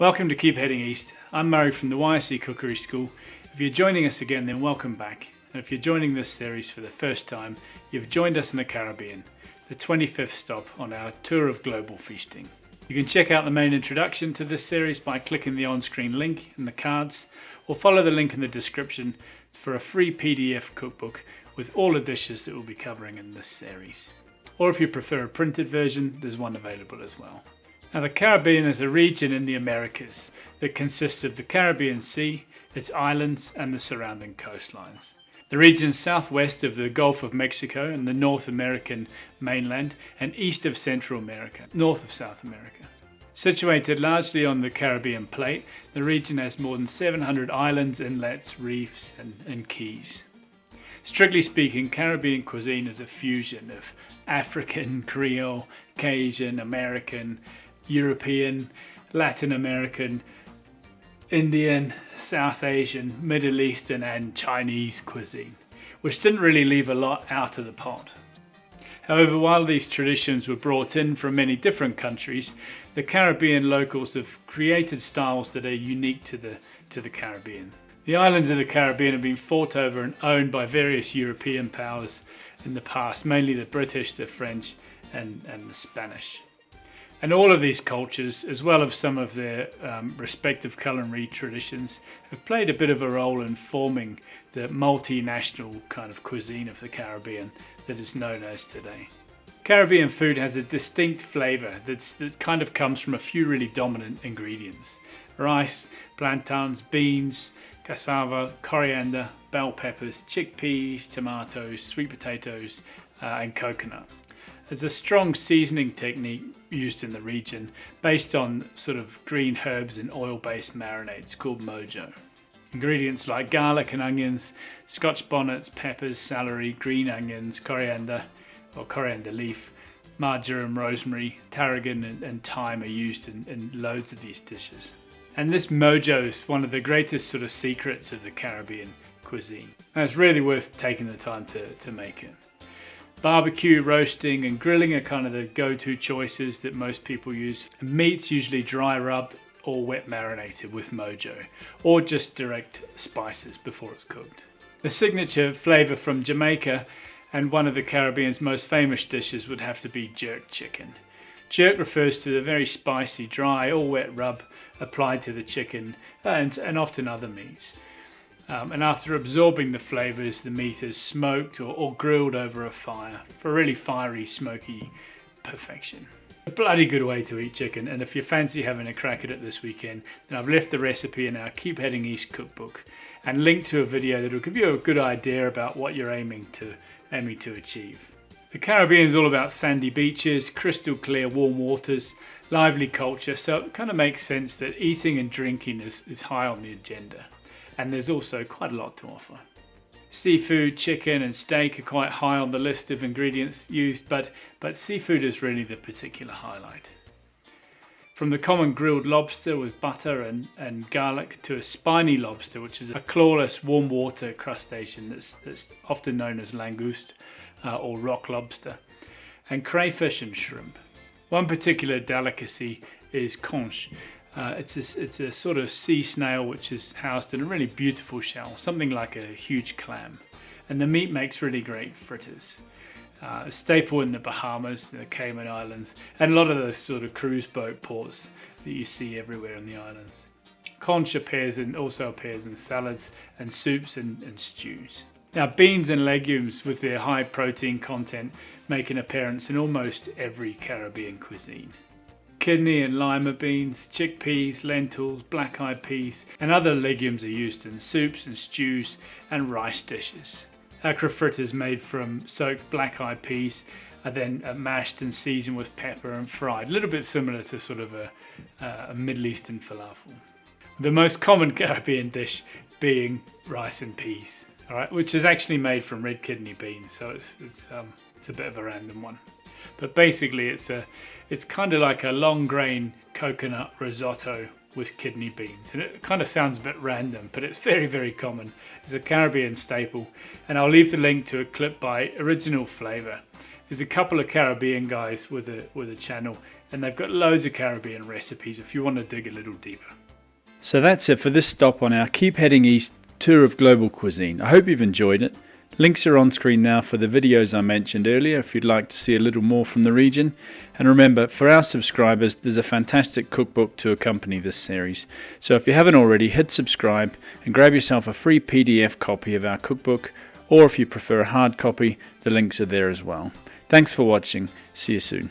Welcome to Keep Heading East. I'm Murray from the YSE Cookery School. If you're joining us again, then welcome back. And if you're joining this series for the first time, you've joined us in the Caribbean, the 25th stop on our tour of global feasting. You can check out the main introduction to this series by clicking the on-screen link in the cards, or follow the link in the description for a free PDF cookbook with all the dishes that we'll be covering in this series. Or if you prefer a printed version, there's one available as well. Now, the Caribbean is a region in the Americas that consists of the Caribbean Sea, its islands, and the surrounding coastlines. The region southwest of the Gulf of Mexico and the North American mainland, and east of Central America, north of South America. Situated largely on the Caribbean plate, the region has more than 700 islands, inlets, reefs, and keys. Strictly speaking, Caribbean cuisine is a fusion of African, Creole, Cajun, American, European, Latin American, Indian, South Asian, Middle Eastern and Chinese cuisine, which didn't really leave a lot out of the pot. However, while these traditions were brought in from many different countries, the Caribbean locals have created styles that are unique to the Caribbean. The islands of the Caribbean have been fought over and owned by various European powers in the past, mainly the British, the French and the Spanish. And all of these cultures, as well as some of their respective culinary traditions, have played a bit of a role in forming the multinational kind of cuisine of the Caribbean that is known as today. Caribbean food has a distinct flavour that kind of comes from a few really dominant ingredients: rice, plantains, beans, cassava, coriander, bell peppers, chickpeas, tomatoes, sweet potatoes, and coconut. There's a strong seasoning technique used in the region based on sort of green herbs and oil-based marinades called mojo. Ingredients like garlic and onions, scotch bonnets, peppers, celery, green onions, coriander or coriander leaf, marjoram, rosemary, tarragon and thyme are used in loads of these dishes. And this mojo is one of the greatest sort of secrets of the Caribbean cuisine. And it's really worth taking the time to make it. Barbecue, roasting and grilling are kind of the go-to choices that most people use. And meat's usually dry rubbed or wet marinated with mojo, or just direct spices before it's cooked. The signature flavour from Jamaica and one of the Caribbean's most famous dishes would have to be jerk chicken. Jerk refers to the very spicy, dry or wet rub applied to the chicken and often other meats. And after absorbing the flavours, the meat is smoked or grilled over a fire for really fiery, smoky perfection. A bloody good way to eat chicken, and if you fancy having a crack at it this weekend, then I've left the recipe in our Keep Heading East cookbook and linked to a video that will give you a good idea about what you're aiming to achieve. The Caribbean is all about sandy beaches, crystal clear warm waters, lively culture, so it kind of makes sense that eating and drinking is high on the agenda. And there's also quite a lot to offer. Seafood, chicken and steak are quite high on the list of ingredients used, but seafood is really the particular highlight. From the common grilled lobster with butter and garlic to a spiny lobster, which is a clawless warm water crustacean that's often known as langoust or rock lobster, and crayfish and shrimp. One particular delicacy is conche. It's a sort of sea snail which is housed in a really beautiful shell, something like a huge clam. And the meat makes really great fritters. A staple in the Bahamas, the Cayman Islands, and a lot of those sort of cruise boat ports that you see everywhere in the islands. Conche also appears in salads and soups and stews. Now, beans and legumes with their high protein content make an appearance in almost every Caribbean cuisine. Kidney and lima beans, chickpeas, lentils, black-eyed peas and other legumes are used in soups and stews and rice dishes. Akra fritters made from soaked black-eyed peas are then mashed and seasoned with pepper and fried, a little bit similar to sort of a Middle Eastern falafel. The most common Caribbean dish being rice and peas, all right, which is actually made from red kidney beans, so it's a bit of a random one. But basically it's kind of like a long grain coconut risotto with kidney beans, and it kind of sounds a bit random, but it's very, very common. It's a Caribbean staple, and I'll leave the link to a clip by Original Flavour. There's a couple of Caribbean guys with a channel, and they've got loads of Caribbean recipes if you want to dig a little deeper. So that's it for this stop on our Keep Heading East tour of global cuisine. I hope you've enjoyed it. Links are on screen now for the videos I mentioned earlier if you'd like to see a little more from the region. And remember, for our subscribers, there's a fantastic cookbook to accompany this series. So if you haven't already, hit subscribe and grab yourself a free PDF copy of our cookbook, or if you prefer a hard copy, the links are there as well. Thanks for watching. See you soon.